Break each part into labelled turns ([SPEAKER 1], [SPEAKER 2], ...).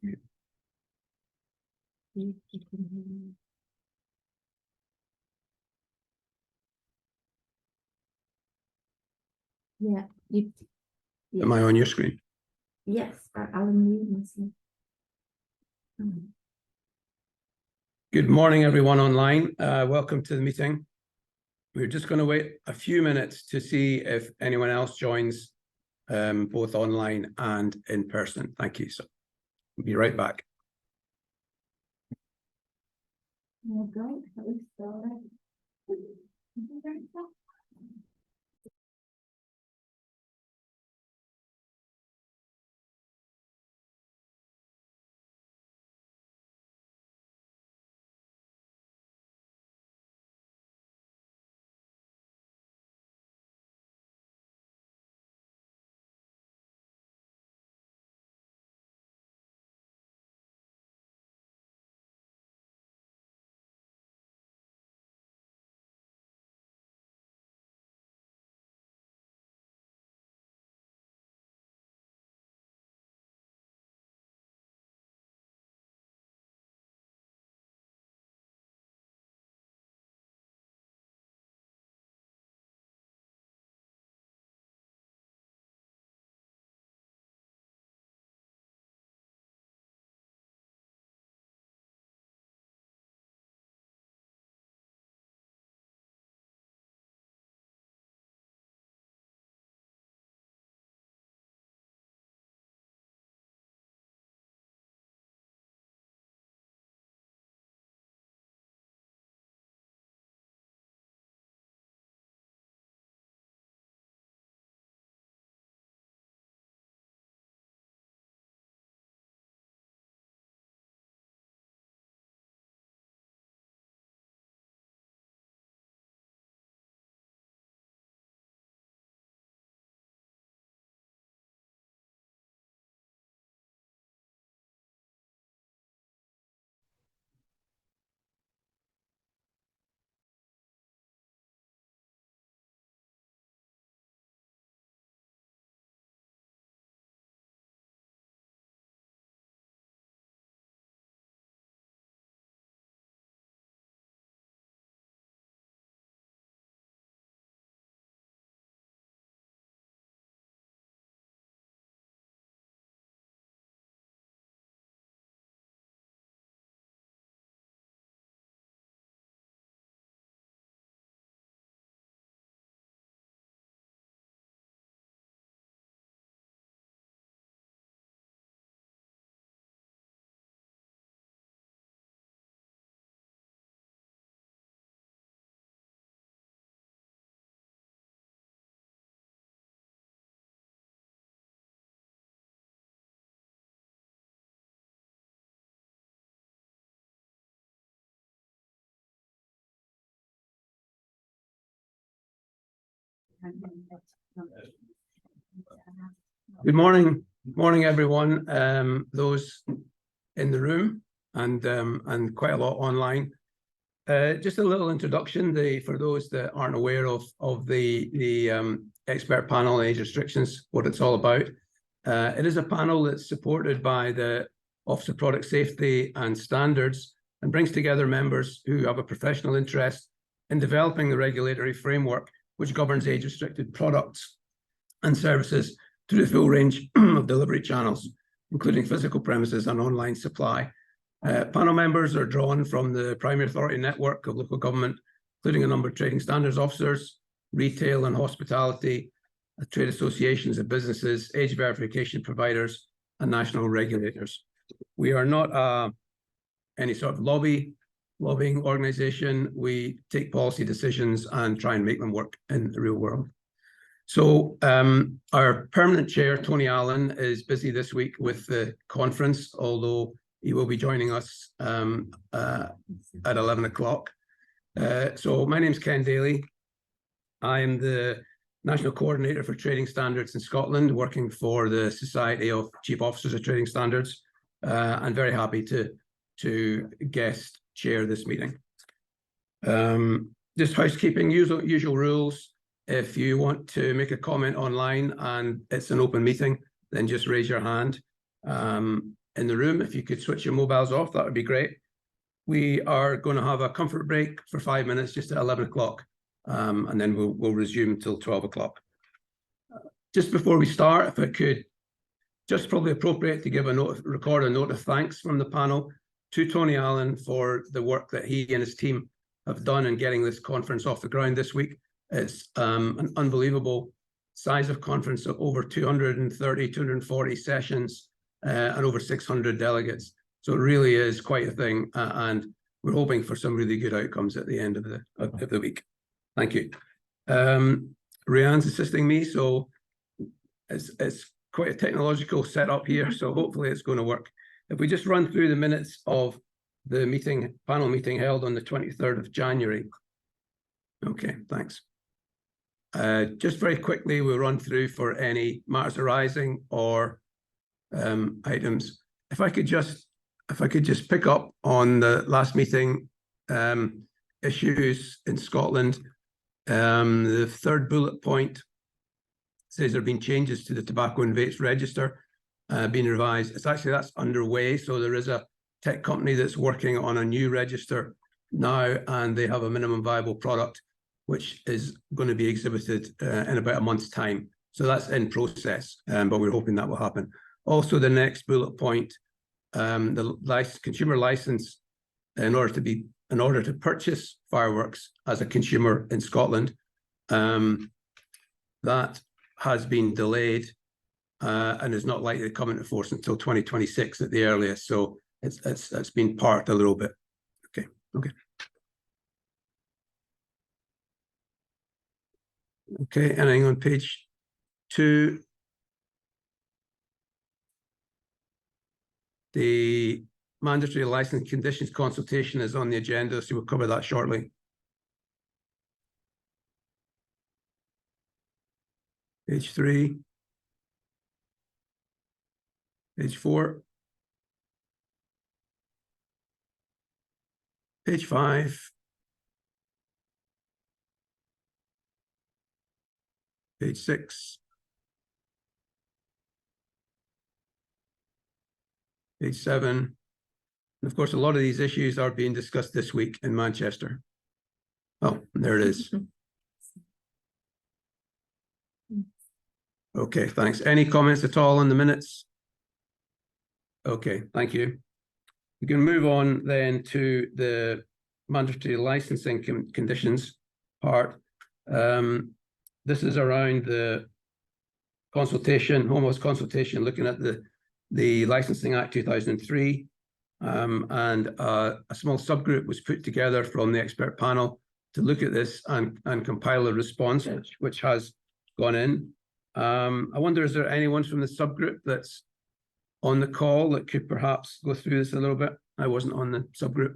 [SPEAKER 1] Yeah.
[SPEAKER 2] Am I on your screen?
[SPEAKER 1] Yes, I'll mute myself.
[SPEAKER 2] Good morning, everyone online. Welcome to the meeting. We're just going to wait a few minutes to see if anyone else joins, both online and in person. Thank you. So we'll be right back.
[SPEAKER 1] Great.
[SPEAKER 2] Good morning, everyone. Those in the room and quite a lot online. Just a little introduction. For those that aren't aware of the expert panel on age restrictions, what it's all about. It is a panel that's supported by the Office of Product Safety and Standards and brings together members who have a professional interest in developing the regulatory framework which governs age-restricted products and services through the full range of delivery channels, including physical premises and online supply. Panel members are drawn from the primary authority network of local government, including a number of trading standards officers, retail and hospitality, trade associations of businesses, age verification providers, and national regulators. We are not any sort of lobbying organization. We take policy decisions and try and make them work in the real world. So our permanent chair, Tony Allen, is busy this week with the conference, although he will be joining us at 11 o'clock. So my name is Ken Daly. I am the National Coordinator for Trading Standards in Scotland, working for the Society of Chief Officers of Trading Standards. I'm very happy to guest chair this meeting. Just housekeeping, usual rules. If you want to make a comment online and it's an open meeting, then just raise your hand. in the room, if you could switch your mobiles off, that would be great. We are going to have a comfort break for 5 minutes, just at 11 o'clock, and then we'll resume till 12 o'clock. Just before we start, if I could, just probably appropriate to give record a note of thanks from the panel to Tony Allen for the work that he and his team have done in getting this conference off the ground this week. It's an unbelievable size of conference, of over 230, 240 sessions, and over 600 delegates. So it really is quite a thing, and we're hoping for some really good outcomes at the end of the week. Thank you. Rianne's assisting me, so it's quite a technological setup here, so hopefully it's going to work. If we just run through the minutes of the panel meeting held on the 23rd of January. Okay, thanks. Just very quickly, we'll run through for any matters arising or items. If I could just pick up on the last meeting issues in Scotland. The third bullet point says there have been changes to the tobacco and vapes register being revised. That's underway. So there is a tech company that's working on a new register now, and they have a minimum viable product which is going to be exhibited in about a month's time. So that's in process, but we're hoping that will happen. Also, the next bullet point, the consumer license in order to purchase fireworks as a consumer in Scotland, that has been delayed and is not likely to come into force until 2026 at the earliest. So it's been parked a little bit. Okay, and then on page 2, the mandatory license conditions consultation is on the agenda, so we'll cover that shortly. Page 3. Page 4. Page 5. Page 6. Page 7. And of course, a lot of these issues are being discussed this week in Manchester. Oh, there it is. Okay, thanks. Any comments at all on the minutes? Okay, thank you. We can move on then to the mandatory licensing conditions part. This is around the consultation, homeless consultation, looking at the Licensing Act 2003, and a small subgroup was put together from the expert panel to look at this and compile a response, which has gone in. I wonder, is there anyone from the subgroup that's on the call that could perhaps go through this a little bit? I wasn't on the subgroup.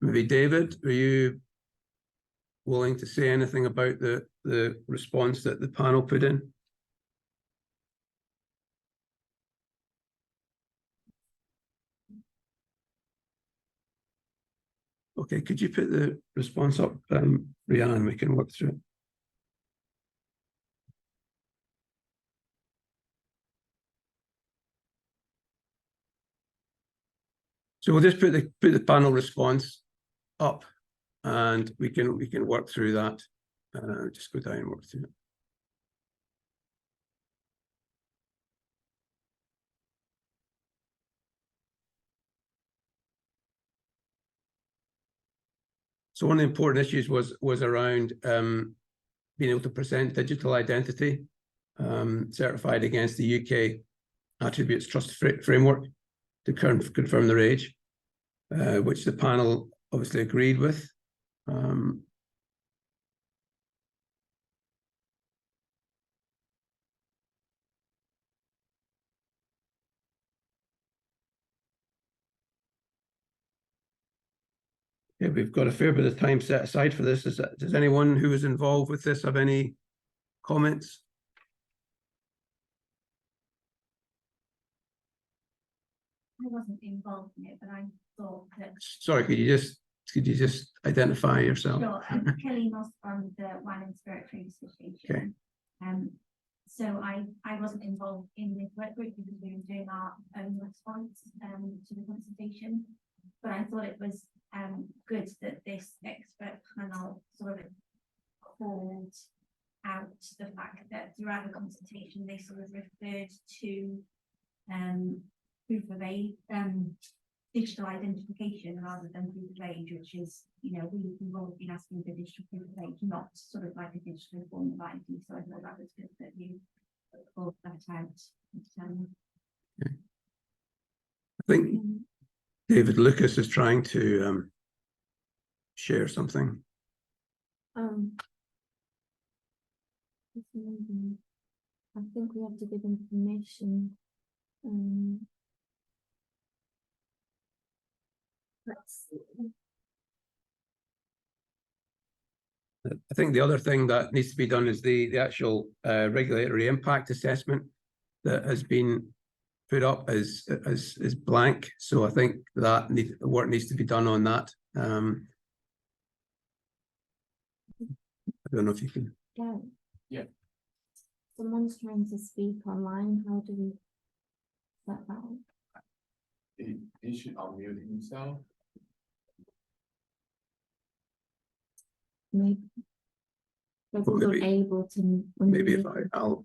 [SPEAKER 2] Maybe David, are you willing to say anything about the response that the panel put in? Okay, could you put the response up, Rianne, we can work through it. So we'll just put the panel response up, and we can work through that. Just go down and work through it. So one of the important issues was around being able to present digital identity certified against the UK Attributes Trust Framework to confirm their age, which the panel obviously agreed with. Yeah, we've got a fair bit of time set aside for this. Does anyone who was involved with this have any comments?
[SPEAKER 3] I wasn't involved in it, but I thought that.
[SPEAKER 2] Sorry, could you just could you just identify yourself?
[SPEAKER 3] Sure, I'm Kelly Moss from the Wine and Spirit Trade Association. So I wasn't involved in this work group because we were doing our own response to the consultation, but I thought it was good that this expert panel sort of called out the fact that throughout the consultation they sort of referred to proof of age, digital identification rather than proof of age, which is, you know, we've always been asking for digital proof of age, not sort of like a digital form of ID. So I thought that was good that you called that out.
[SPEAKER 2] I think David Lucas is trying to share something.
[SPEAKER 1] I think we have to give information. Let's see.
[SPEAKER 2] I think the other thing that needs to be done is the actual regulatory impact assessment that has been put up as blank. So I think that work needs to be done on that. I don't know if you can.
[SPEAKER 1] Yeah. Someone's trying to speak online. How do we set that up?
[SPEAKER 4] He should unmute himself.
[SPEAKER 1] Maybe they wasn't
[SPEAKER 2] maybe-
[SPEAKER 1] able to.
[SPEAKER 2] Maybe if
[SPEAKER 1] unmute.
[SPEAKER 2] I'll.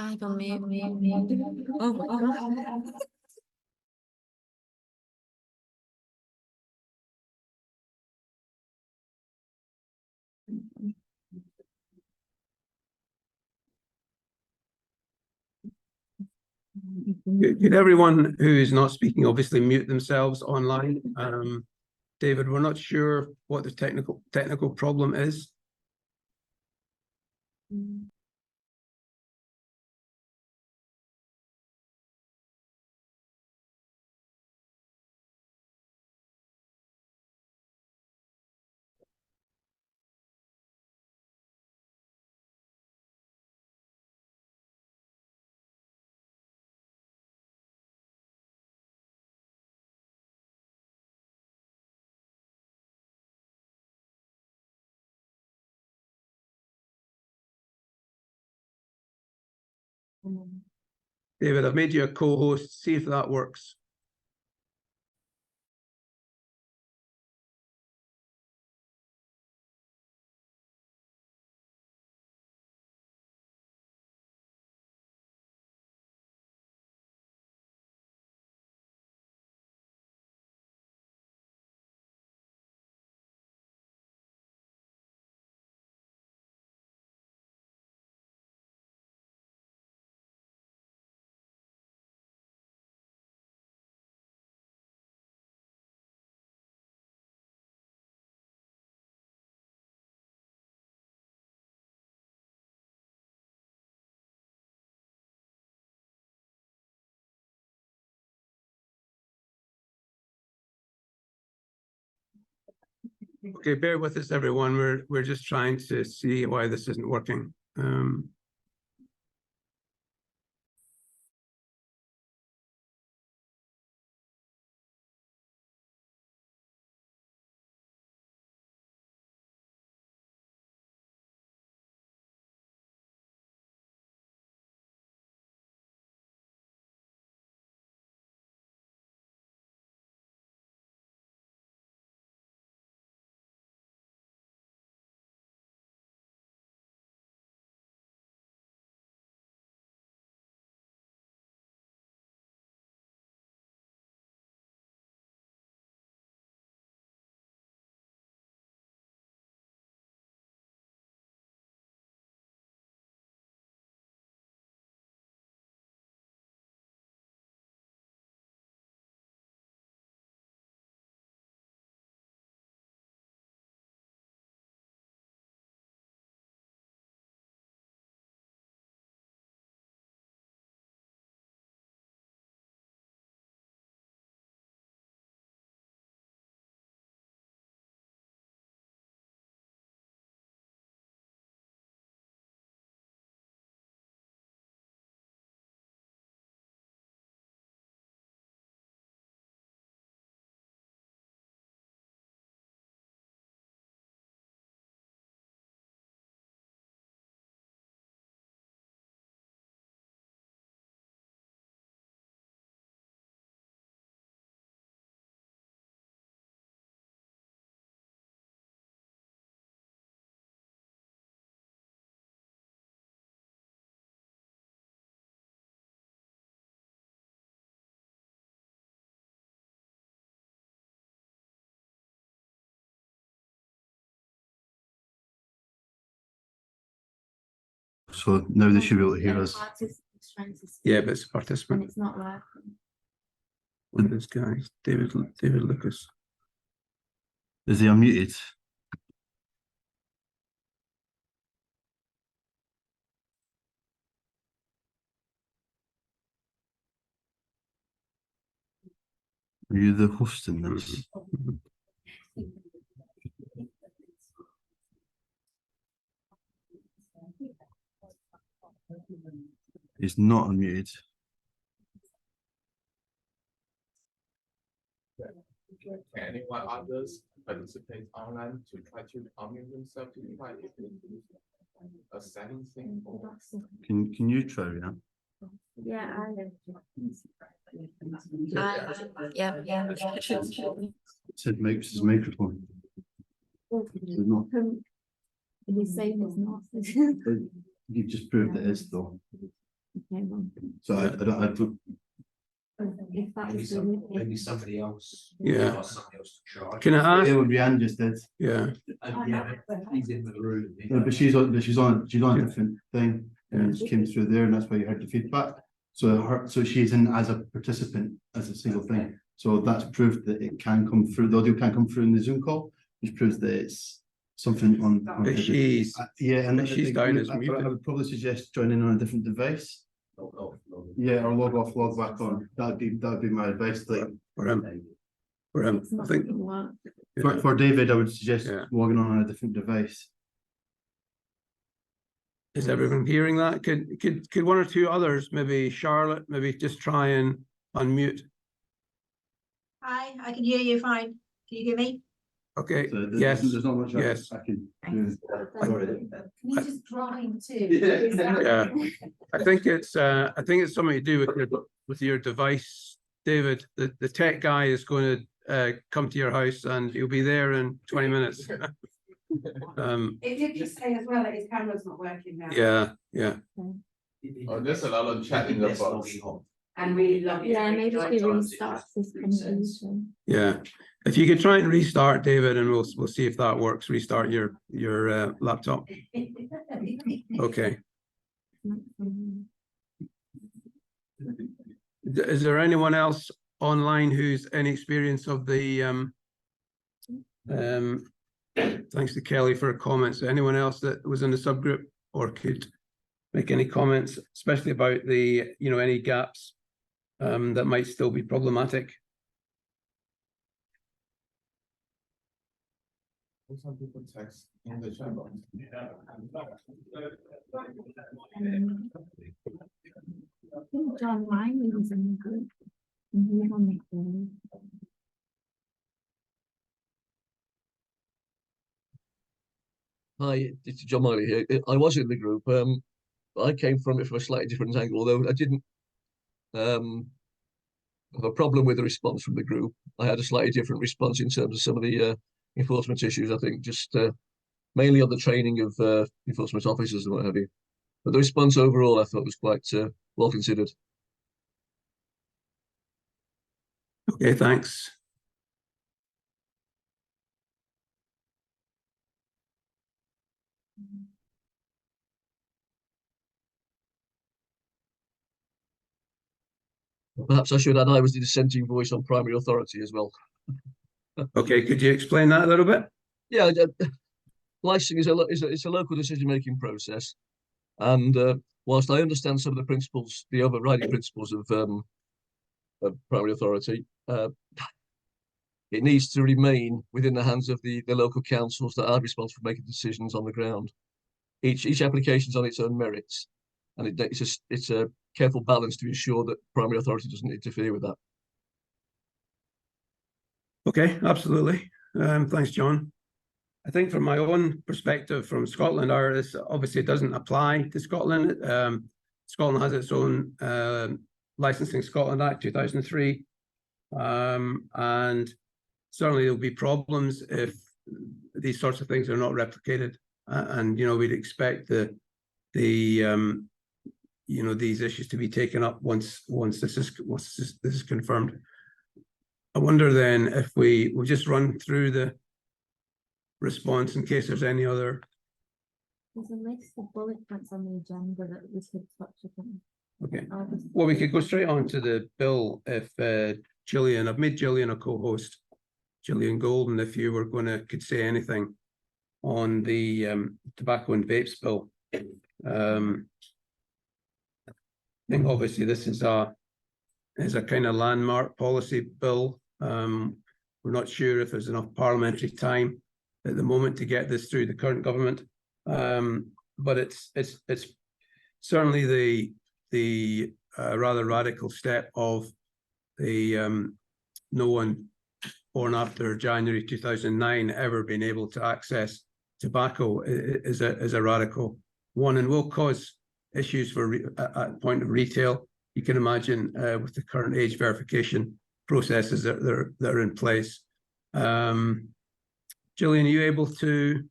[SPEAKER 1] I've unmuted. Oh my god.
[SPEAKER 2] Could everyone who is not speaking obviously mute themselves online? David, we're not sure what the technical problem is. David, I've made you a co-host. See if that works. Okay, bear with us, everyone. We're just trying to see why this isn't working.
[SPEAKER 5] so now they should be able to hear
[SPEAKER 1] Yeah,
[SPEAKER 5] us.
[SPEAKER 1] participants trying to speak
[SPEAKER 2] Yeah, but it's a
[SPEAKER 1] and
[SPEAKER 2] participant.
[SPEAKER 1] it's not working.
[SPEAKER 2] With this guy, David Lucas.
[SPEAKER 5] Is he unmuted? Are you the host in this? He's not unmuted.
[SPEAKER 4] Can anyone others participate online to try to unmute themselves to try if they do a setting thing or?
[SPEAKER 5] Can you try, Rihanna?
[SPEAKER 1] Yeah, yeah.
[SPEAKER 5] Said makes his microphone. It's not.
[SPEAKER 1] Did he say it's not?
[SPEAKER 5] You've just proved it is though.
[SPEAKER 1] Okay, well,
[SPEAKER 5] So I don't.
[SPEAKER 1] if that
[SPEAKER 6] Maybe
[SPEAKER 1] was
[SPEAKER 6] maybe somebody else.
[SPEAKER 2] Yeah.
[SPEAKER 6] Ask somebody else to try.
[SPEAKER 2] Can I
[SPEAKER 5] Yeah,
[SPEAKER 2] ask?
[SPEAKER 5] what Rihanna just did.
[SPEAKER 2] Yeah,
[SPEAKER 6] Yeah, but he's in the room.
[SPEAKER 5] No, but she's on a different thing, and it just came through there, and that's why you heard the feedback. So she's in as a participant, as a single thing. So that's proof that it can come through. The audio can come through in the Zoom call, which proves that it's something on.
[SPEAKER 2] but she's,
[SPEAKER 5] Yeah, and
[SPEAKER 2] but she's down as
[SPEAKER 5] I
[SPEAKER 2] muted.
[SPEAKER 5] would probably suggest joining on a different device. Yeah, or log off, log back on. That'd be my advice. Like
[SPEAKER 2] for him, I
[SPEAKER 1] it's not
[SPEAKER 2] think.
[SPEAKER 1] gonna work.
[SPEAKER 5] for David, I would suggest
[SPEAKER 2] Yeah.
[SPEAKER 5] logging on a different device.
[SPEAKER 2] Is everyone hearing that? Could one or two others, maybe Charlotte, maybe just try and unmute?
[SPEAKER 7] Hi, I can hear you fine. Can you hear me?
[SPEAKER 2] Okay,
[SPEAKER 5] So
[SPEAKER 2] yes,
[SPEAKER 5] there's not much
[SPEAKER 2] yes.
[SPEAKER 5] I can do.
[SPEAKER 1] Sorry.
[SPEAKER 3] Can you just grind too?
[SPEAKER 2] Yeah. I think it's something to do with your device, David. The tech guy is going to come to your house and he'll be there in 20 minutes.
[SPEAKER 8] It did just say as well that his camera's not working now.
[SPEAKER 2] Yeah.
[SPEAKER 4] Oh, there's a lot of chat in the
[SPEAKER 6] Let's
[SPEAKER 4] box.
[SPEAKER 6] log in on.
[SPEAKER 8] And we love it.
[SPEAKER 1] Yeah, maybe
[SPEAKER 6] Try
[SPEAKER 1] she
[SPEAKER 6] times
[SPEAKER 1] restarts
[SPEAKER 6] it
[SPEAKER 1] this
[SPEAKER 6] makes sense.
[SPEAKER 1] conversation.
[SPEAKER 2] Yeah. If you could try and restart, David, and we'll see if that works. Restart your laptop. Okay. Is there anyone else online who's any experience of the thanks to Kelly for her comments. Anyone else that was in the subgroup or could make any comments, especially about the any gaps that might still be problematic?
[SPEAKER 4] Some people text in the chat box.
[SPEAKER 1] I think John Riley was in the group. And he was on the call.
[SPEAKER 9] Hi, it's John Miley here. I was in the group. I came from it from a slightly different angle, although I didn't have a problem with the response from the group. I had a slightly different response in terms of some of the enforcement issues. I think just mainly on the training of enforcement officers and what have you. But the response overall, I thought was quite well considered.
[SPEAKER 2] Okay, thanks.
[SPEAKER 9] Perhaps I should add I was the dissenting voice on primary authority as well.
[SPEAKER 2] Okay, could you explain that a little bit?
[SPEAKER 9] Yeah, licensing is a local decision-making process, and whilst I understand some of the principles, the overriding principles of primary authority, it needs to remain within the hands of the local councils that are responsible for making decisions on the ground. Each application is on its own merits, and it's a careful balance to ensure that primary authority doesn't interfere with that.
[SPEAKER 2] Okay, absolutely. Thanks, John. I think from my own perspective from Scotland, this obviously doesn't apply to Scotland. Scotland has its own Licensing Scotland Act 2003. And certainly there'll be problems if these sorts of things are not replicated. And we'd expect these issues to be taken up once this is confirmed. I wonder then if we'll just run through the response in case there's any other
[SPEAKER 1] There's a list of bullet points on the agenda that we could touch upon.
[SPEAKER 2] Okay.
[SPEAKER 1] I'll just-
[SPEAKER 2] Well, we could go straight on to the bill if Gillian, I've made Gillian a co-host, Gillian Golden, if you were could say anything on the tobacco and vapes bill. I think obviously this is a kind of landmark policy bill. We're not sure if there's enough parliamentary time at the moment to get this through the current government. But it's certainly the rather radical step of the no one born after January 2009 ever been able to access tobacco is a radical one, and will cause issues for at point of retail. You can imagine with the current age verification processes that are in place. Gillian, are you able to?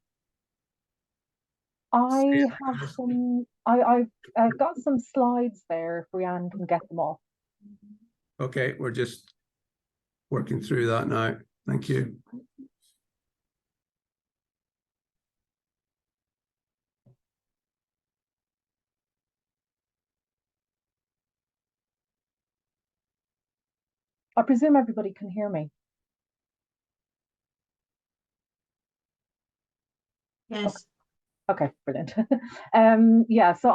[SPEAKER 10] I have some. I've got some slides there. If Rianne can get them off.
[SPEAKER 2] Okay, we're just working through that now. Thank you.
[SPEAKER 10] I presume everybody can hear me.
[SPEAKER 7] Yes.
[SPEAKER 10] Okay, brilliant. Yeah, so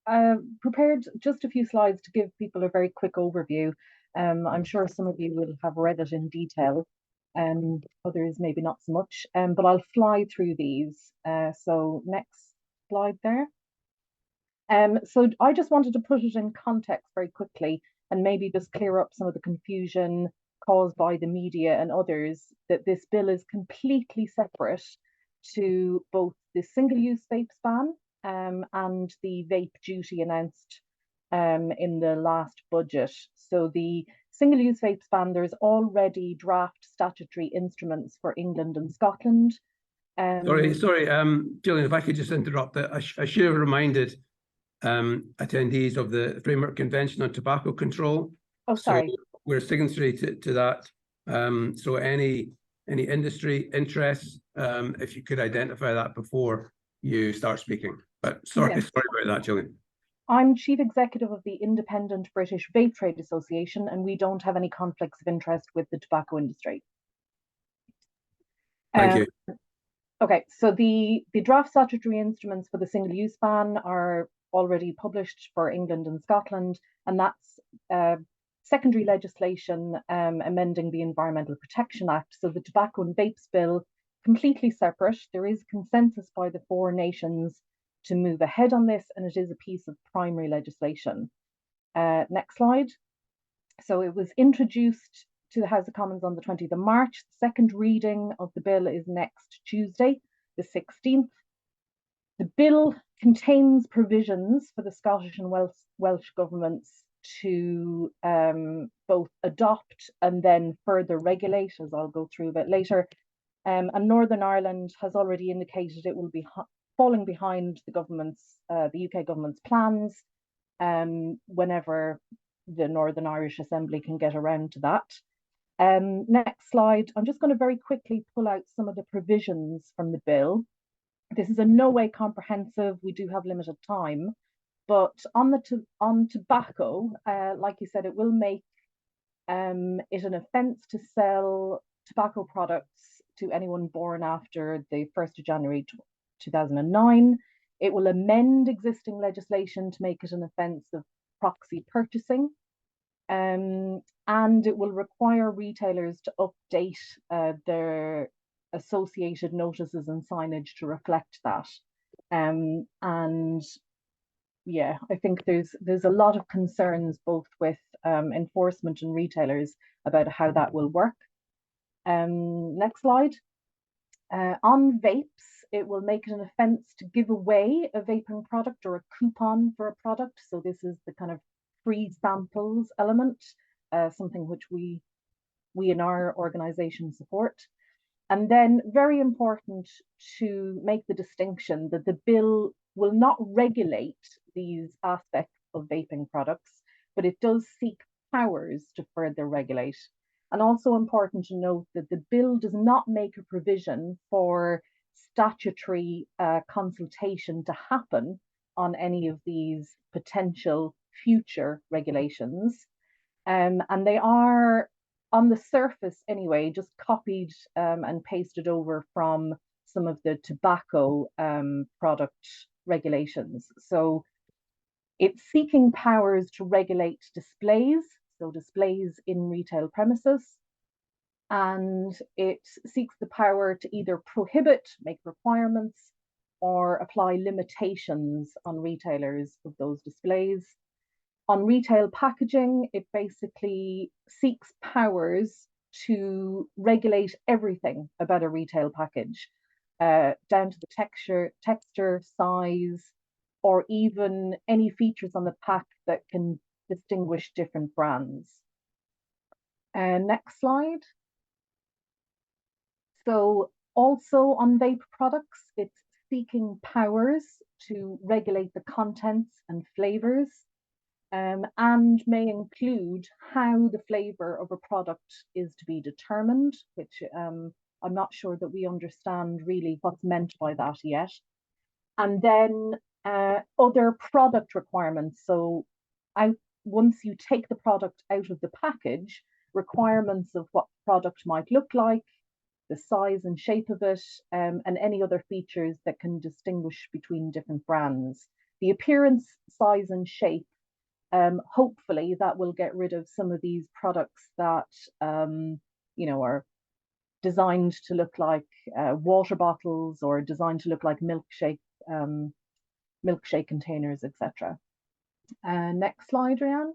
[SPEAKER 10] I prepared just a few slides to give people a very quick overview. I'm sure some of you will have read it in detail, others maybe not so much, but I'll fly through these. So next slide there. So I just wanted to put it in context very quickly and maybe just clear up some of the confusion caused by the media and others that this bill is completely separate to both the single-use vapes ban and the vape duty announced in the last budget. So the single-use vapes ban, there's already draft statutory instruments for England and Scotland.
[SPEAKER 2] Sorry, Gillian, if I could just interrupt that. I should have reminded attendees of the Framework Convention on Tobacco Control.
[SPEAKER 10] Oh, sorry.
[SPEAKER 2] So we're signatory to that. So any industry interests, if you could identify that before you start speaking. But sorry,
[SPEAKER 10] Yes.
[SPEAKER 2] sorry about that, Gillian.
[SPEAKER 10] I'm Chief Executive of the Independent British Vape Trade Association, and we don't have any conflicts of interest with the tobacco industry.
[SPEAKER 2] Thank you.
[SPEAKER 10] Okay, so the draft statutory instruments for the single-use ban are already published for England and Scotland, and that's secondary legislation amending the Environmental Protection Act. So the Tobacco and Vapes Bill, completely separate. There is consensus by the 4 nations to move ahead on this, and it is a piece of primary legislation. Next slide. So it was introduced to the House of Commons on the 20th of March. The second reading of the bill is next Tuesday, the 16th. The bill contains provisions for the Scottish and Welsh governments to both adopt and then further regulate, as I'll go through a bit later. And Northern Ireland has already indicated it will be falling behind the UK government's plans whenever the Northern Irish Assembly can get around to that. Next slide. I'm just going to very quickly pull out some of the provisions from the bill. This is in no way comprehensive. We do have limited time, but on tobacco, like you said, it will make it an offence to sell tobacco products to anyone born after the 1st of January 2009. It will amend existing legislation to make it an offence of proxy purchasing. And it will require retailers to update their associated notices and signage to reflect that. And yeah, I think there's a lot of concerns both with enforcement and retailers about how that will work. Next slide. On vapes, it will make it an offence to give away a vaping product or a coupon for a product. So this is the kind of free samples element, something which we in our organisation support. And then very important to make the distinction that the bill will not regulate these aspects of vaping products, but it does seek powers to further regulate. And also important to note that the bill does not make a provision for statutory consultation to happen on any of these potential future regulations. And they are, on the surface anyway, just copied and pasted over from some of the tobacco product regulations. So it's seeking powers to regulate displays, so displays in retail premises, and it seeks the power to either prohibit, make requirements, or apply limitations on retailers of those displays. On retail packaging, it basically seeks powers to regulate everything about a retail package, down to the texture, size, or even any features on the pack that can distinguish different brands. Next slide. So also on vape products, it's seeking powers to regulate the contents and flavors, and may include how the flavor of a product is to be determined, which I'm not sure that we understand really what's meant by that yet. And then other product requirements. So once you take the product out of the package, requirements of what product might look like, the size and shape of it, and any other features that can distinguish between different brands. The appearance, size and shape, hopefully that will get rid of some of these products that are designed to look like water bottles or designed to look like milkshake containers, etc. Next slide, Rhian.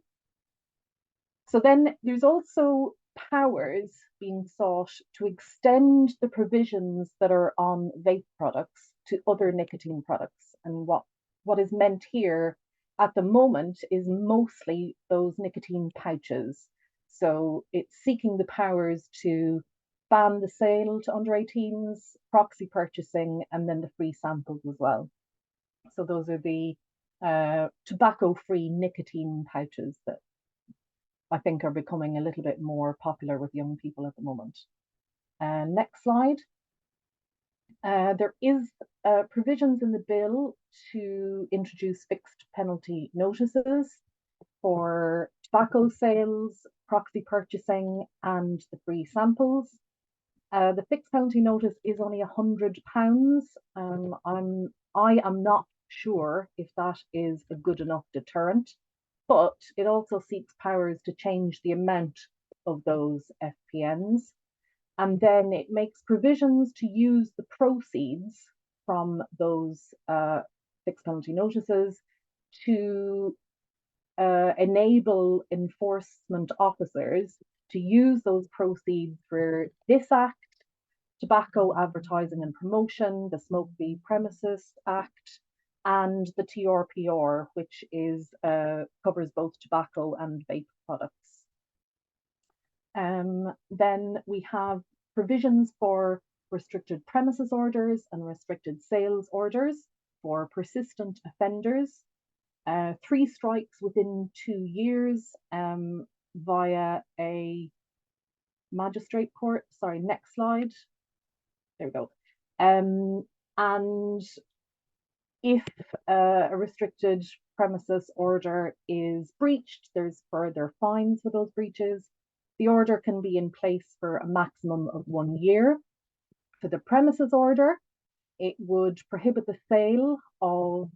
[SPEAKER 10] So then there's also powers being sought to extend the provisions that are on vape products to other nicotine products. And what is meant here at the moment is mostly those nicotine pouches. So it's seeking the powers to ban the sale to under 18s, proxy purchasing, and then the free samples as well. So those are the tobacco-free nicotine pouches that I think are becoming a little bit more popular with young people at the moment. Next slide. There is provisions in the bill to introduce fixed penalty notices for tobacco sales, proxy purchasing, and the free samples. The fixed penalty notice is only £100. I am not sure if that is a good enough deterrent, but it also seeks powers to change the amount of those FPNs. And then it makes provisions to use the proceeds from those fixed penalty notices to enable enforcement officers to use those proceeds for this act, Tobacco Advertising and Promotion, the Smoke Free Premises Act, and the TRPR, which is covers both tobacco and vape products. Then we have provisions for restricted premises orders and restricted sales orders for persistent offenders, 3 strikes within 2 years via a magistrate court. Sorry, next slide. There we go. And if a restricted premises order is breached, there's further fines for those breaches. The order can be in place for a maximum of 1 year. For the premises order, it would prohibit the sale of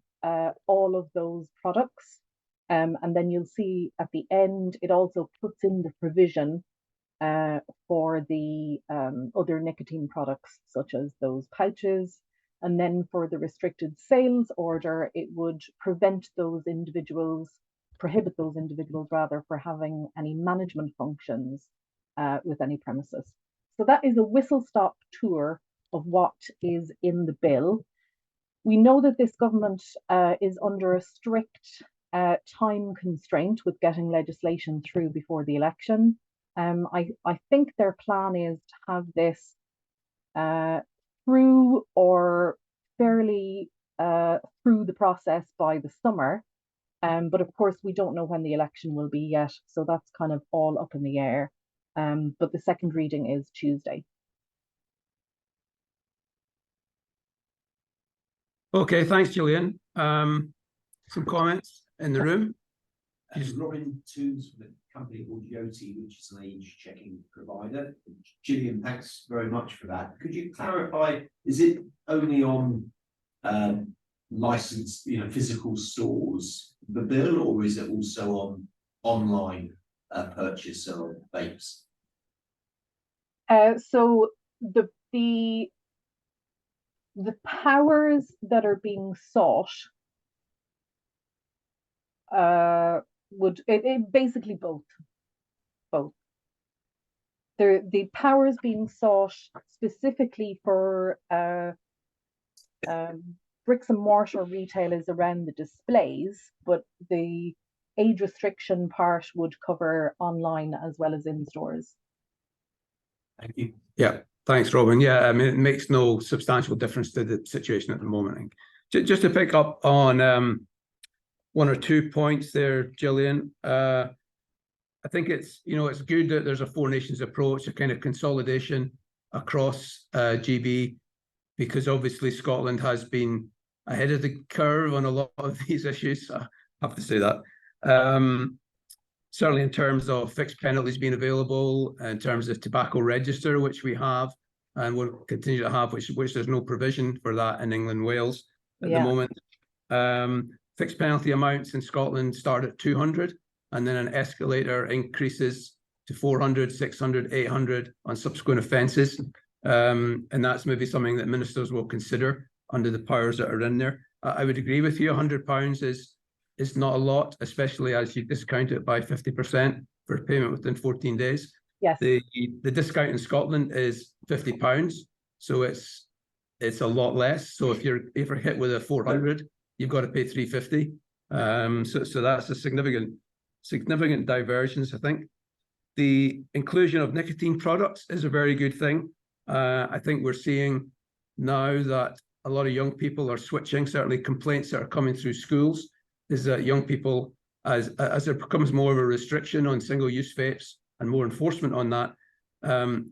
[SPEAKER 10] all of those products. And then you'll see at the end, it also puts in the provision for the other nicotine products, such as those pouches. And then for the restricted sales order, it would prohibit those individuals rather, for having any management functions with any premises. So that is a whistle-stop tour of what is in the bill. We know that this government is under a strict time constraint with getting legislation through before the election. I think their plan is to have this through or fairly through the process by the summer. But of course, we don't know when the election will be yet, so that's kind of all up in the air. But the second reading is Tuesday.
[SPEAKER 2] Okay, thanks, Gillian. Some comments in the room?
[SPEAKER 6] Robin Toombs from a company called Yoti, which is an age checking provider. Gillian, thanks very much for that. Could you clarify, is it only on licensed, physical stores, the bill, or is it also on online purchase of vapes?
[SPEAKER 10] So the powers that are being sought would it basically both. The powers being sought specifically for bricks and mortar retailers around the displays, but the age restriction part would cover online as well as in stores.
[SPEAKER 6] Thank you.
[SPEAKER 2] Yeah, thanks, Robin. Yeah, I mean, it makes no substantial difference to the situation at the moment. I think. Just to pick up on one or 2 points there, Gillian. I think it's good that there's a four nations approach, a kind of consolidation across GB, because obviously Scotland has been ahead of the curve on a lot of these issues. I have to say that. Certainly in terms of fixed penalties being available, in terms of tobacco register, which we have and will continue to have, which there's no provision for that in England and Wales at the moment. Fixed penalty amounts in Scotland start at 200, and then an escalator increases to 400, 600, 800 on subsequent offences. And that's maybe something that ministers will consider under the powers that are in there. I would agree with you, £100 is not a lot, especially as you discount it by 50% for payment within 14 days.
[SPEAKER 10] Yes.
[SPEAKER 2] The discount in Scotland is £50, so it's a lot less. So if you're hit with a 400, you've got to pay 350. So that's a significant divergence, I think. The inclusion of nicotine products is a very good thing. I think we're seeing now that a lot of young people are switching. Certainly complaints that are coming through schools is that young people, as there becomes more of a restriction on single-use vapes and more enforcement on that,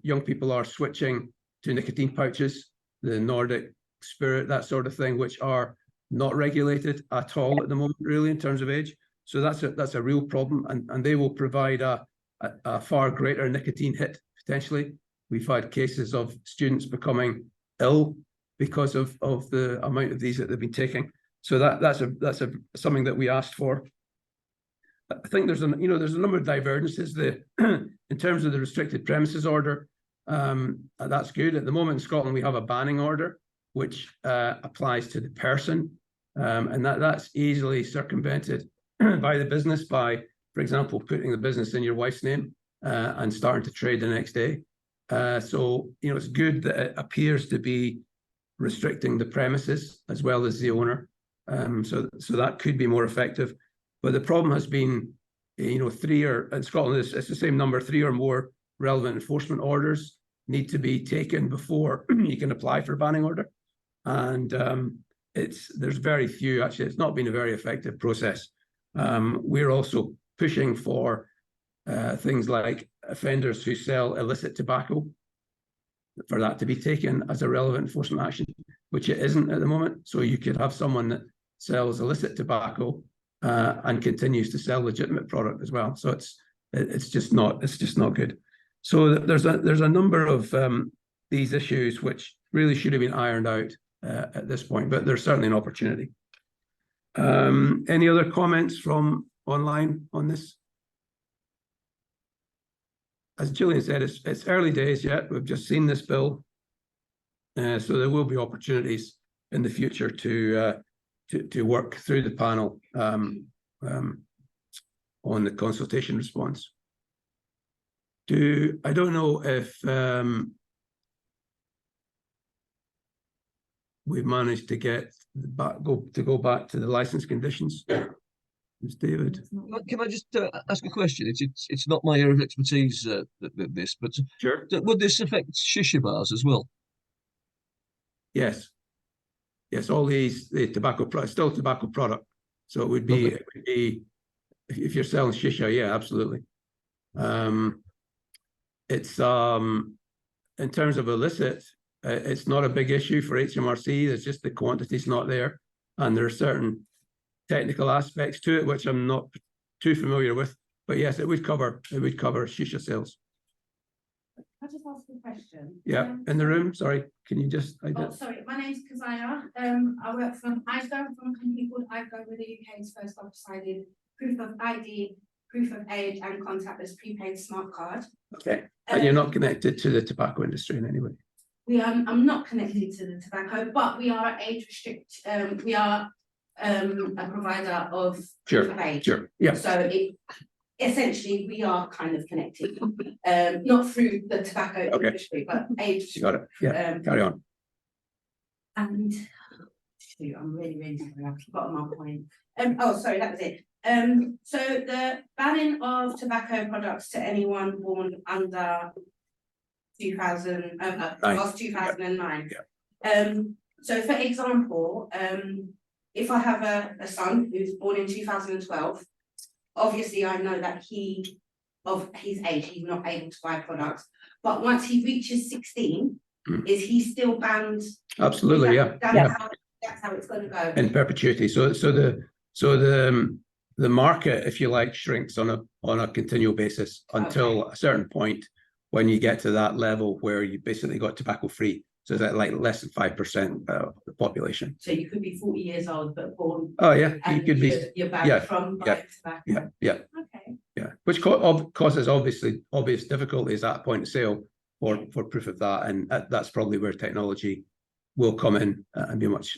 [SPEAKER 2] young people are switching to nicotine pouches, the Nordic Spirit, that sort of thing, which are not regulated at all at the moment, really, in terms of age. So that's a real problem, and they will provide a far greater nicotine hit, potentially. We've had cases of students becoming ill because of the amount of these that they've been taking. So that's something that we asked for. I think there's a number of divergences there in terms of the restricted premises order. That's good. At the moment in Scotland, we have a banning order, which applies to the person, and that's easily circumvented by the business by, for example, putting the business in your wife's name and starting to trade the next day. So it's good that it appears to be restricting the premises as well as the owner. So that could be more effective. But the problem has been, in Scotland, it's the same number, 3 or more relevant enforcement orders need to be taken before you can apply for a banning order. And there's very few, actually. It's not been a very effective process. We're also pushing for things like offenders who sell illicit tobacco, for that to be taken as a relevant enforcement action, which it isn't at the moment. So you could have someone that sells illicit tobacco and continues to sell legitimate product as well. So it's just not good. So there's a number of these issues which really should have been ironed out at this point, but there's certainly an opportunity. Any other comments from online on this? As Gillian said, it's early days yet. We've just seen this bill. So there will be opportunities in the future to work through the panel on the consultation response. I don't know if we've managed to go back to the license conditions. It's David.
[SPEAKER 9] Can I just ask a question? It's not my area of expertise, this, but
[SPEAKER 2] Sure.
[SPEAKER 9] Would this affect shisha bars as well?
[SPEAKER 2] Yes. Yes, all the tobacco products, still tobacco product. So it would be, if you're selling shisha, yeah, absolutely. It's in terms of illicit, it's not a big issue for HMRC. There's just the quantity's not there, and there are certain technical aspects to it which I'm not too familiar with. But yes, it would cover shisha sales.
[SPEAKER 8] Can I just ask a question?
[SPEAKER 2] Yeah, in the room. Sorry, can you just?
[SPEAKER 8] Oh, sorry, my name's Kazaya. I work from IGO, from a company called IGO. We're the UK's first off-sided proof of ID, proof of age, and contactless prepaid smart card.
[SPEAKER 2] Okay, and you're not connected to the tobacco industry in any way.
[SPEAKER 8] I'm not connected to the tobacco, but we are age we are a provider of proof of age.
[SPEAKER 2] Sure, yeah.
[SPEAKER 8] So essentially we are kind of connected, not through the tobacco industry, but age.
[SPEAKER 2] You got it. Yeah, carry on.
[SPEAKER 8] And shoot, I'm really sorry, I've forgotten my point. Oh, sorry, that was it. So the banning of tobacco products to anyone born under 2000, past 2009. So for example, if I have a son who's born in 2012, obviously I know that of his age, he's not able to buy products. But once he reaches 16, is he still banned?
[SPEAKER 2] Absolutely, yeah.
[SPEAKER 8] That's how it's going to go.
[SPEAKER 2] In perpetuity. So the market, if you like, shrinks on a continual basis until a certain point when you get to that level where you basically got tobacco free. So is that like less than 5% of the population?
[SPEAKER 8] So you could be 40 years old but born.
[SPEAKER 2] Oh yeah, you could be.
[SPEAKER 8] You're banned from buying tobacco.
[SPEAKER 2] Yeah.
[SPEAKER 8] Okay.
[SPEAKER 2] Yeah, which causes obvious difficulties at point of sale for proof of that, and that's probably where technology will come in and be much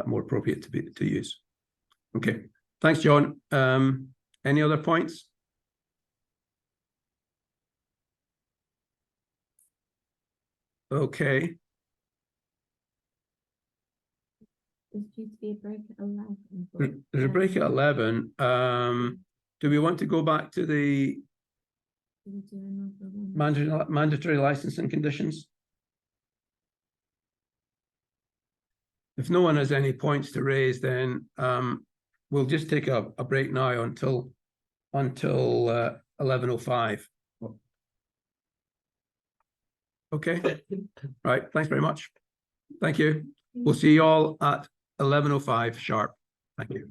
[SPEAKER 2] more appropriate to use. Okay, thanks, John. Any other points? Okay.
[SPEAKER 1] There's due to be a break at 11.
[SPEAKER 2] There's a break at 11. Do we want to go back to the mandatory licensing conditions? If no one has any points to raise, then we'll just take a break now until 11:05. Okay. Right. Thanks very much. Thank you. We'll see you all at 11:05 sharp. Thank you.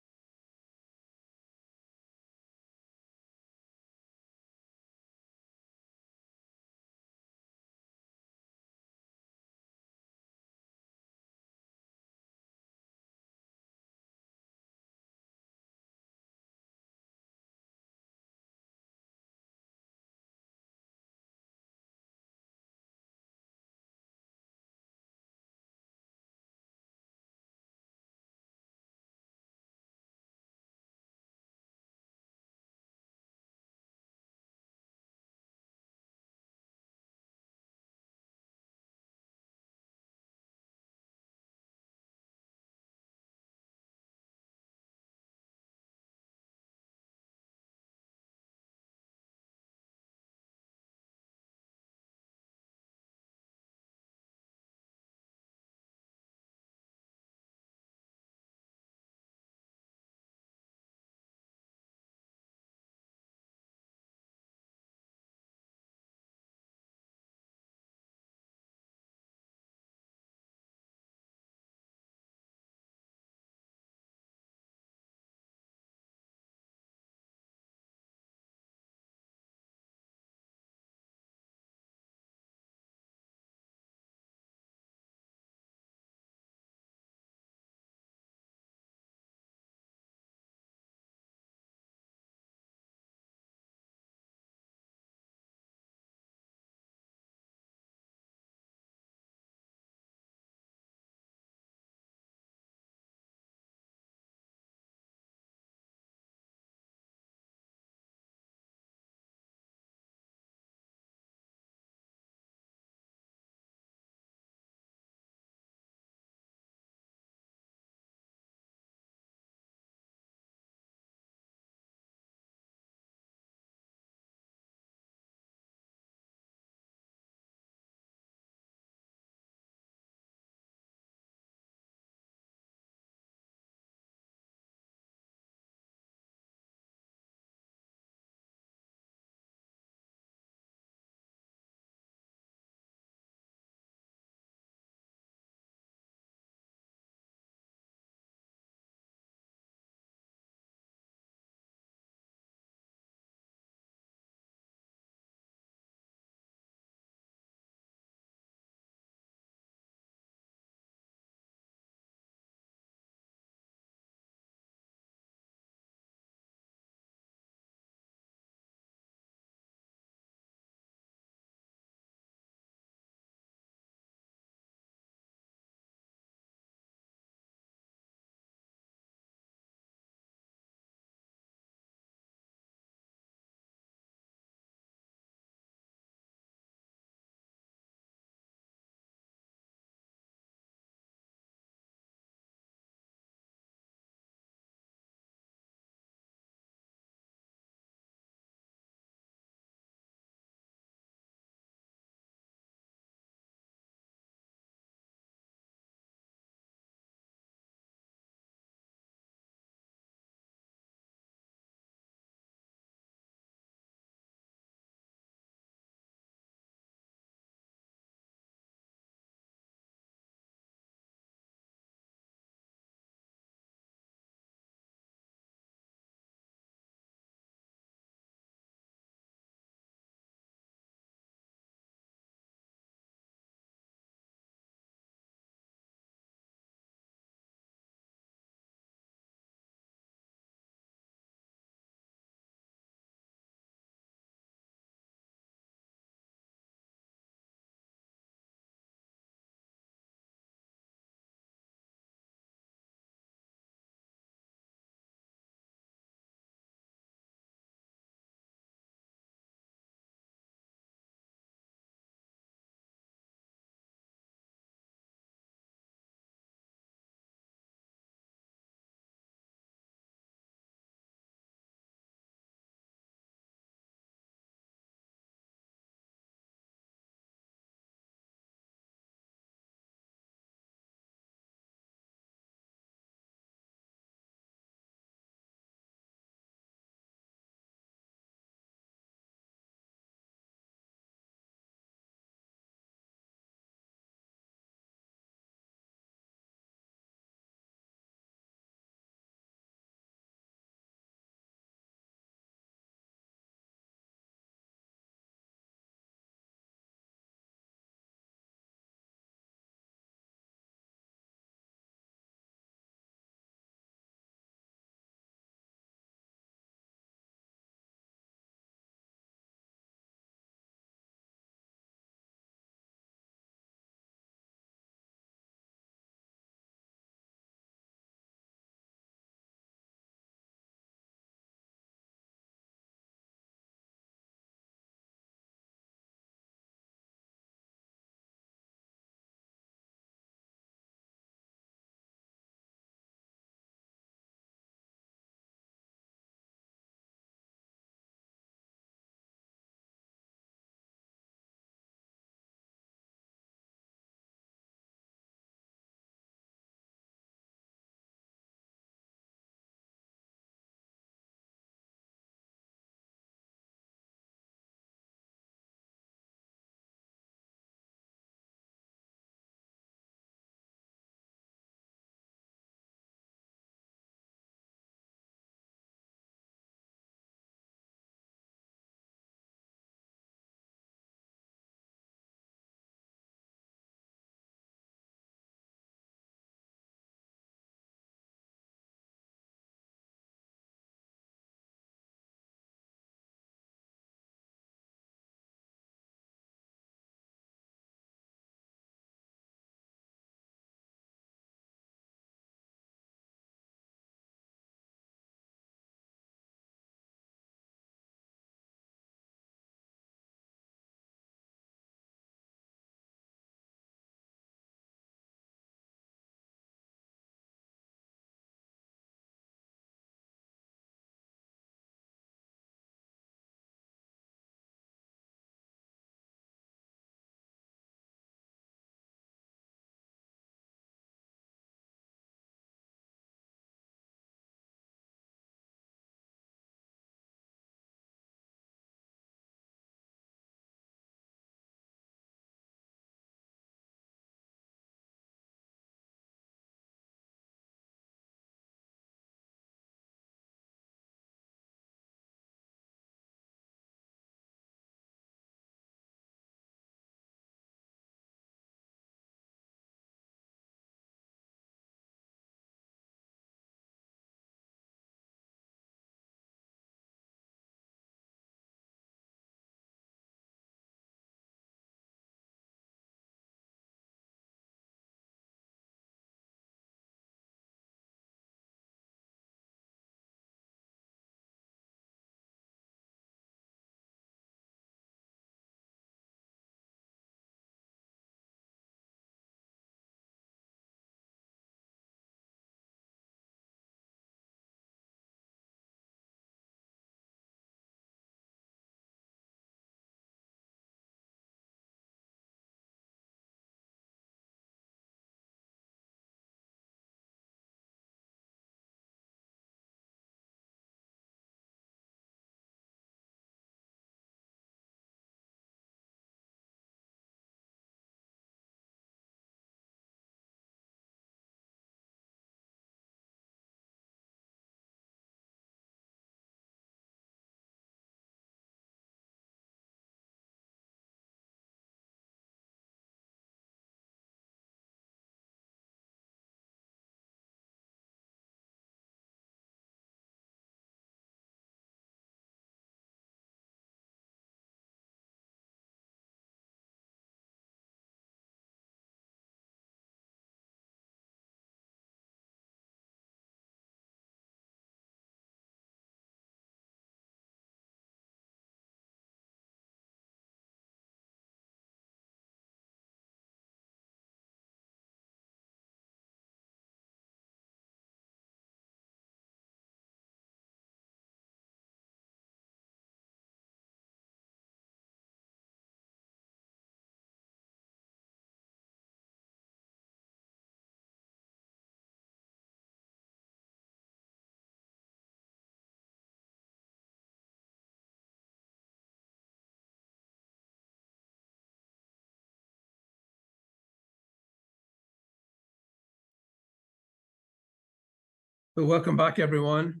[SPEAKER 2] Well, welcome back, everyone.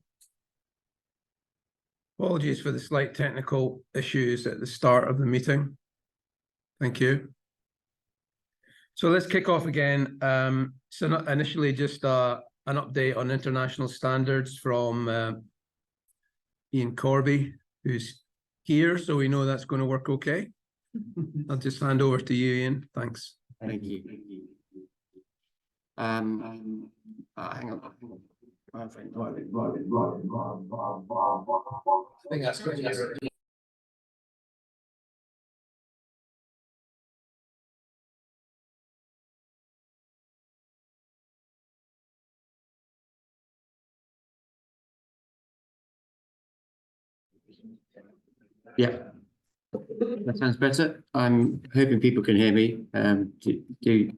[SPEAKER 2] Apologies for the slight technical issues at the start of the meeting. Thank you. So let's kick off again. So not initially just an update on international standards from Ian Corby, who's here, so we know that's going to work okay. I'll just hand over to you, Ian. Thanks.
[SPEAKER 11] Thank you. Hang on. I think that's good. Yeah, that sounds better. I'm hoping people can hear me. Do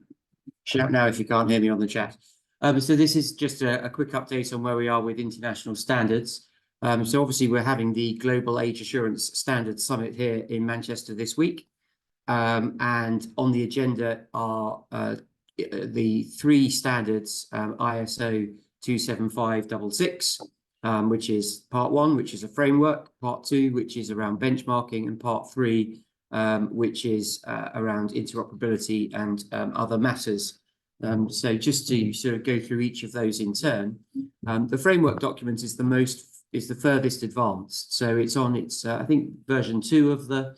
[SPEAKER 11] shout now if you can't hear me on the chat. So this is just a quick update on where we are with international standards. So obviously we're having the Global Age Assurance Standards Summit here in Manchester this week. And on the agenda are the 3 standards, ISO 27566, which is part 1, which is a framework, part 2, which is around benchmarking, and part 3, which is around interoperability and other matters. So just to sort of go through each of those in turn, the framework document is the furthest advanced. So it's on its, I think, version 2 of the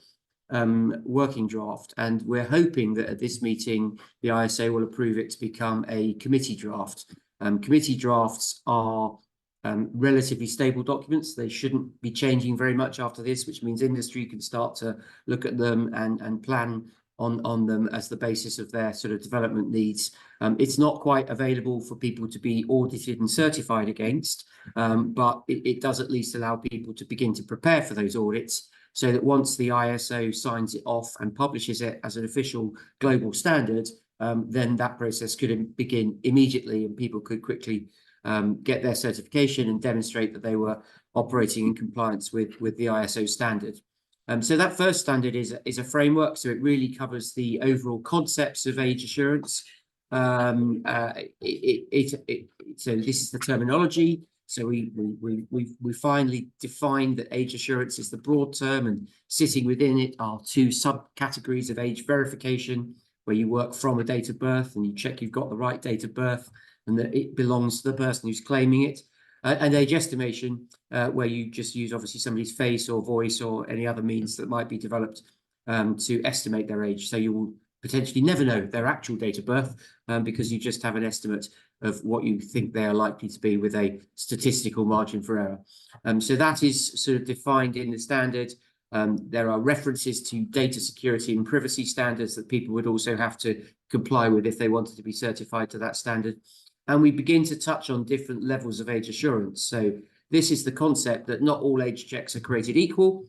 [SPEAKER 11] working draft, and we're hoping that at this meeting the ISA will approve it to become a committee draft. Committee drafts are relatively stable documents. They shouldn't be changing very much after this, which means industry can start to look at them and plan on them as the basis of their sort of development needs. It's not quite available for people to be audited and certified against, but it does at least allow people to begin to prepare for those audits, so that once the ISO signs it off and publishes it as an official global standard, then that process could begin immediately, and people could quickly get their certification and demonstrate that they were operating in compliance with the ISO standard. So that first standard is a framework, so it really covers the overall concepts of age assurance. So this is the terminology. So we finally defined that age assurance is the broad term, and sitting within it are 2 subcategories of age verification, where you work from a date of birth and you check you've got the right date of birth and that it belongs to the person who's claiming it. And age estimation, where you just use obviously somebody's face or voice or any other means that might be developed to estimate their age. So you will potentially never know their actual date of birth because you just have an estimate of what you think they are likely to be with a statistical margin for error. So that is sort of defined in the standard. There are references to data security and privacy standards that people would also have to comply with if they wanted to be certified to that standard. And we begin to touch on different levels of age assurance. So this is the concept that not all age checks are created equal.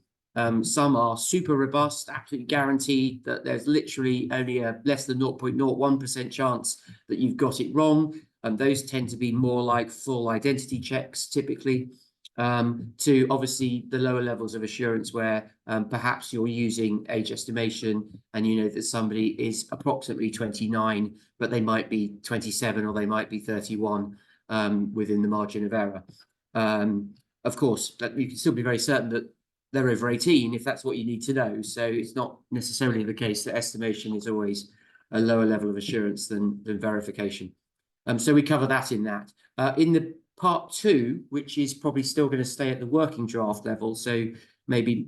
[SPEAKER 11] Some are super robust, absolutely guaranteed that there's literally only a less than 0.01% chance that you've got it wrong. And those tend to be more like full identity checks, typically, to obviously the lower levels of assurance where perhaps you're using age estimation and you know that somebody is approximately 29, but they might be 27 or they might be 31 within the margin of error. Of course, that you can still be very certain that they're over 18 if that's what you need to know. So it's not necessarily the case that estimation is always a lower level of assurance than verification. So we cover that in that. In the part 2, which is probably still going to stay at the working draft level, so maybe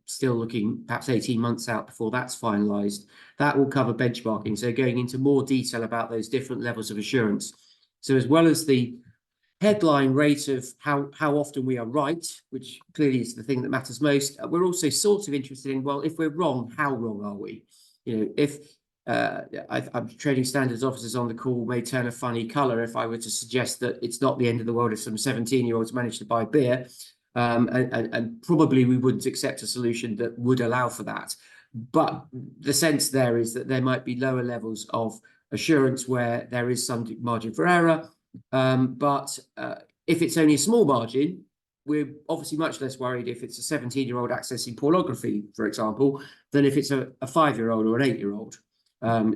[SPEAKER 11] still looking perhaps 18 months out before that's finalised, that will cover benchmarking. So going into more detail about those different levels of assurance. So as well as the headline rate of how often we are right, which clearly is the thing that matters most, we're also sort of interested in, well, if we're wrong, how wrong are we? If I'm trading standards officers on the call may turn a funny colour if I were to suggest that it's not the end of the world if some 17-year-olds manage to buy beer, and probably we wouldn't accept a solution that would allow for that. But the sense there is that there might be lower levels of assurance where there is some margin for error, but if it's only a small margin, we're obviously much less worried if it's a 17-year-old accessing pornography, for example, than if it's a 5-year-old or an 8-year-old.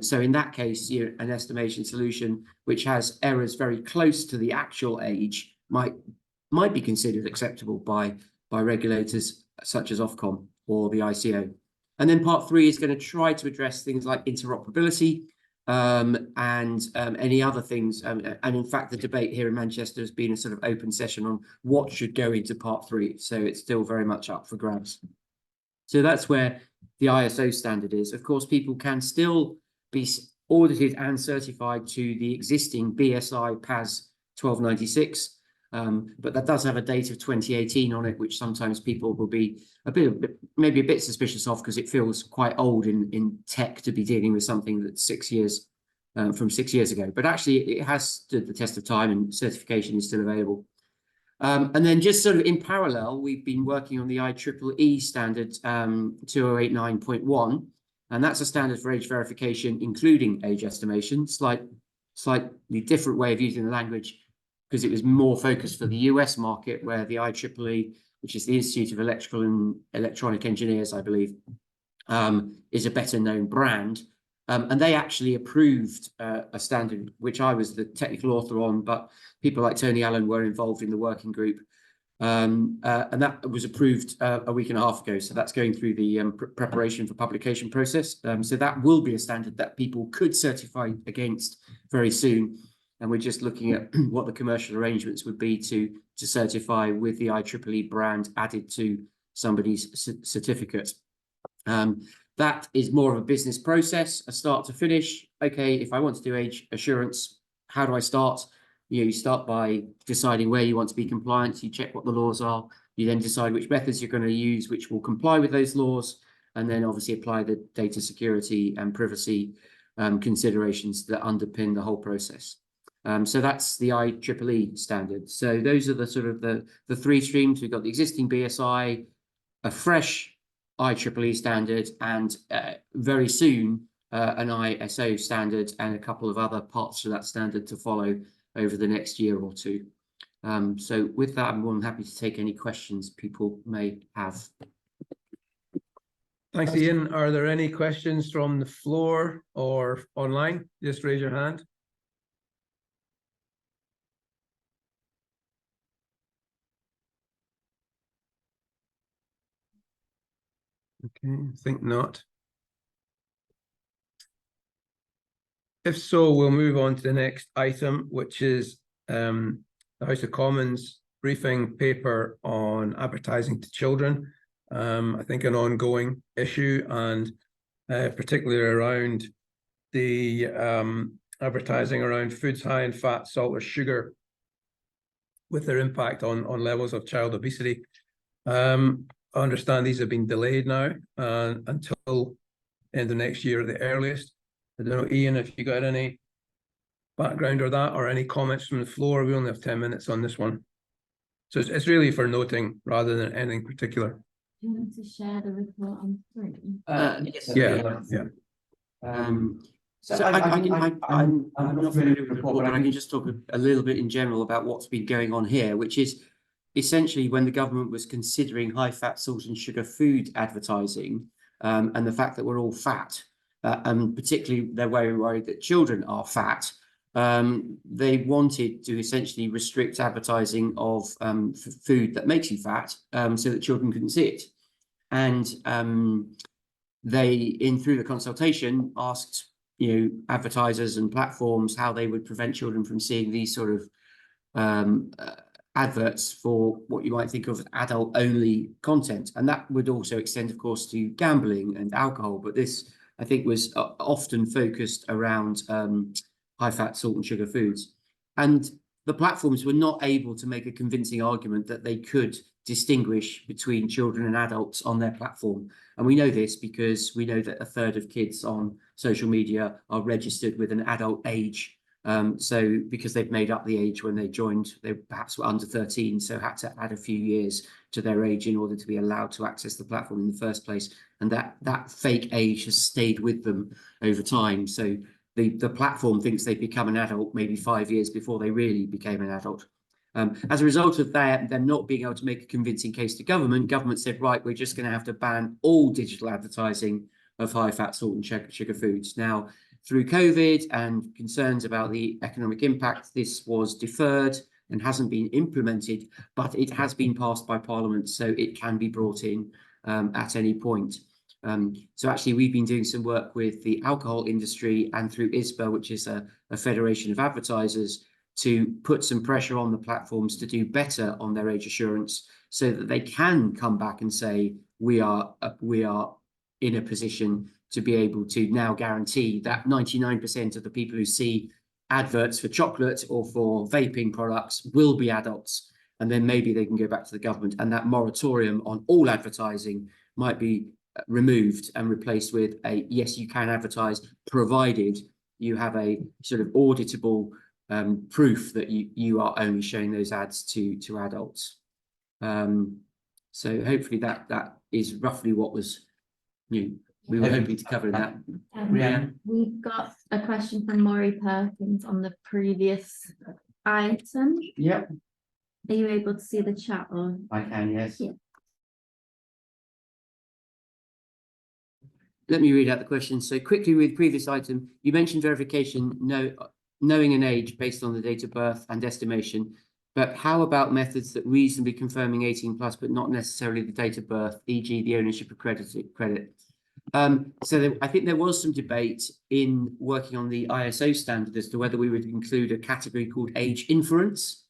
[SPEAKER 11] So in that case, an estimation solution which has errors very close to the actual age might be considered acceptable by regulators such as Ofcom or the ICO. And then part 3 is going to try to address things like interoperability and any other things. And in fact, the debate here in Manchester has been a sort of open session on what should go into part 3. So it's still very much up for grabs. So that's where the ISO standard is. Of course, people can still be audited and certified to the existing BSI PAS 1296. But that does have a date of 2018 on it, which sometimes people will be maybe a bit suspicious of, because it feels quite old in tech to be dealing with something that's 6 years from 6 years ago. But actually, it has stood the test of time, and certification is still available. And then just sort of in parallel, we've been working on the IEEE standard 2089.1, and that's a standard for age verification, including age estimation. Slightly different way of using the language, because it was more focused for the US market, where the IEEE, which is the Institute of Electrical and Electronic Engineers, I believe, is a better known brand. And they actually approved a standard, which I was the technical author on, but people like Tony Allen were involved in the working group. And that was approved a week and a half ago. So that's going through the preparation for publication process. So that will be a standard that people could certify against very soon. And we're just looking at what the commercial arrangements would be to certify with the IEEE brand added to somebody's certificate. That is more of a business process, a start to finish. Okay, if I want to do age assurance, how do I start? You start by deciding where you want to be compliant. You check what the laws are. You then decide which methods you're going to use, which will comply with those laws, and then obviously apply the data security and privacy considerations that underpin the whole process. So that's the IEEE standard. So those are the sort of the 3 streams. We've got the existing BSI, a fresh IEEE standard, and very soon an ISO standard, and a couple of other parts of that standard to follow over the next year or 2. So with that, I'm more than happy to take any questions people may have.
[SPEAKER 2] Thanks, Ian. Are there any questions from the floor or online? Just raise your hand. Okay, I think not. If so, we'll move on to the next item, which is the House of Commons briefing paper on advertising to children. I think an ongoing issue, and particularly around the advertising around foods high in fat, salt, or sugar, with their impact on levels of child obesity. I understand these have been delayed now until end of next year at the earliest. I don't know, Ian, if you got any background or that, or any comments from the floor. We only have 10 minutes on this one. So it's really for noting rather than anything particular.
[SPEAKER 1] Do you want to share the report on screen?
[SPEAKER 11] Yes.
[SPEAKER 2] Yeah.
[SPEAKER 11] So I'm not familiar with the report, but I can just talk a little bit in general about what's been going on here, which is essentially when the government was considering high fat, salt and sugar food advertising, and the fact that we're all fat, and particularly they're very worried that children are fat, they wanted to essentially restrict advertising of food that makes you fat, so that children couldn't see it. And they, through the consultation, asked advertisers and platforms how they would prevent children from seeing these sort of adverts for what you might think of as adult-only content. And that would also extend, of course, to gambling and alcohol. But this, I think, was often focused around high-fat, salt and sugar foods. And the platforms were not able to make a convincing argument that they could distinguish between children and adults on their platform. And we know this because we know that 1/3 of kids on social media are registered with an adult age. So because they've made up the age when they joined, they perhaps were under 13, so had to add a few years to their age in order to be allowed to access the platform in the first place. And that fake age has stayed with them over time. So the platform thinks they've become an adult maybe 5 years before they really became an adult. As a result of that, them not being able to make a convincing case to government said, right, we're just going to have to ban all digital advertising of high fat, salt and sugar foods. Now, through COVID and concerns about the economic impact, this was deferred. and hasn't been implemented, but it has been passed by Parliament, so it can be brought in at any point. So actually, we've been doing some work with the alcohol industry and through ISPA, which is a federation of advertisers, to put some pressure on the platforms to do better on their age assurance, so that they can come back and say, we are in a position to be able to now guarantee that 99% of the people who see adverts for chocolate or for vaping products will be adults. And then maybe they can go back to the government, and that moratorium on all advertising might be removed and replaced with a yes, you can advertise, provided you have a sort of auditable proof that you are only showing those ads to adults. So hopefully that is roughly what was we were hoping to cover in that.
[SPEAKER 1] Rhiannon? We've got a question from Maury Perkins on the previous item.
[SPEAKER 11] Yep,
[SPEAKER 1] Are you able to see the chat or?
[SPEAKER 11] I can, yes.
[SPEAKER 1] Yeah.
[SPEAKER 11] Let me read out the question. So quickly with previous item, you mentioned verification, knowing an age based on the date of birth and estimation, but how about methods that reasonably confirming 18 plus, but not necessarily the date of birth, e.g. the ownership of credit? I think there was some debate in working on the ISO standard as to whether we would include a category called age inference,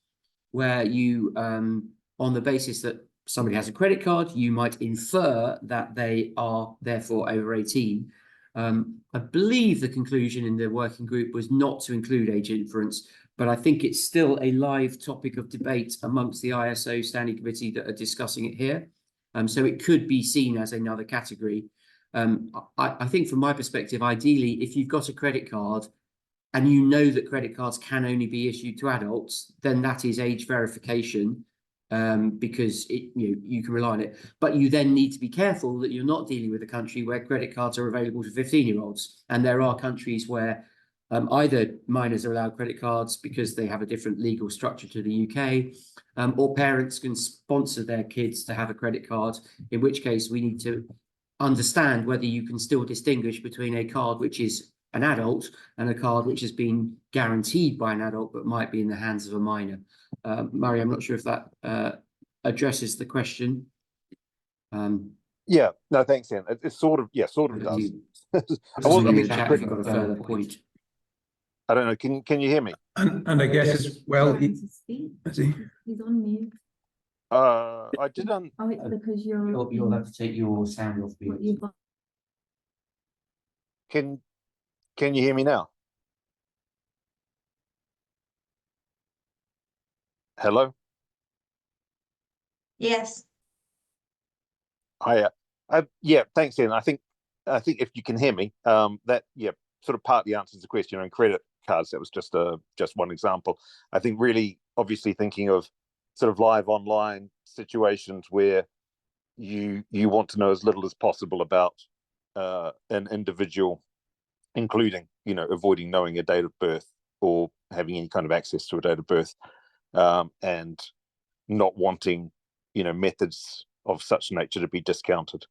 [SPEAKER 11] where you, on the basis that somebody has a credit card, you might infer that they are therefore over 18. I believe the conclusion in the working group was not to include age inference, but I think it's still a live topic of debate amongst the ISO standing committee that are discussing it here. So it could be seen as another category. I think from my perspective, ideally, if you've got a credit card and you know that credit cards can only be issued to adults, then that is age verification, because you can rely on it. But you then need to be careful that you're not dealing with a country where credit cards are available to 15-year-olds. And there are countries where either minors are allowed credit cards because they have a different legal structure to the UK, or parents can sponsor their kids to have a credit card, in which case we need to understand whether you can still distinguish between a card which is an adult and a card which has been guaranteed by an adult but might be in the hands of a minor. Murray, I'm not sure if that addresses the question.
[SPEAKER 12] Yeah, no, thanks, Ian. It sort of does. I
[SPEAKER 11] got a further point.
[SPEAKER 12] I don't know. Can you hear me?
[SPEAKER 2] And I guess as well.
[SPEAKER 1] He's on mute.
[SPEAKER 12] I did
[SPEAKER 1] Oh, it's because
[SPEAKER 11] You'll have to take your sound off mute.
[SPEAKER 12] Can you hear me now? Hello?
[SPEAKER 7] Yes.
[SPEAKER 12] Hi. Yeah, thanks, Ian. I think if you can hear me, that sort of partly answers the question on credit cards. That was just one example. I think really obviously thinking of sort of live online situations where you want to know as little as possible about an individual, including avoiding knowing a date of birth or having any kind of access to a date of birth, and not wanting methods of such nature to be discounted.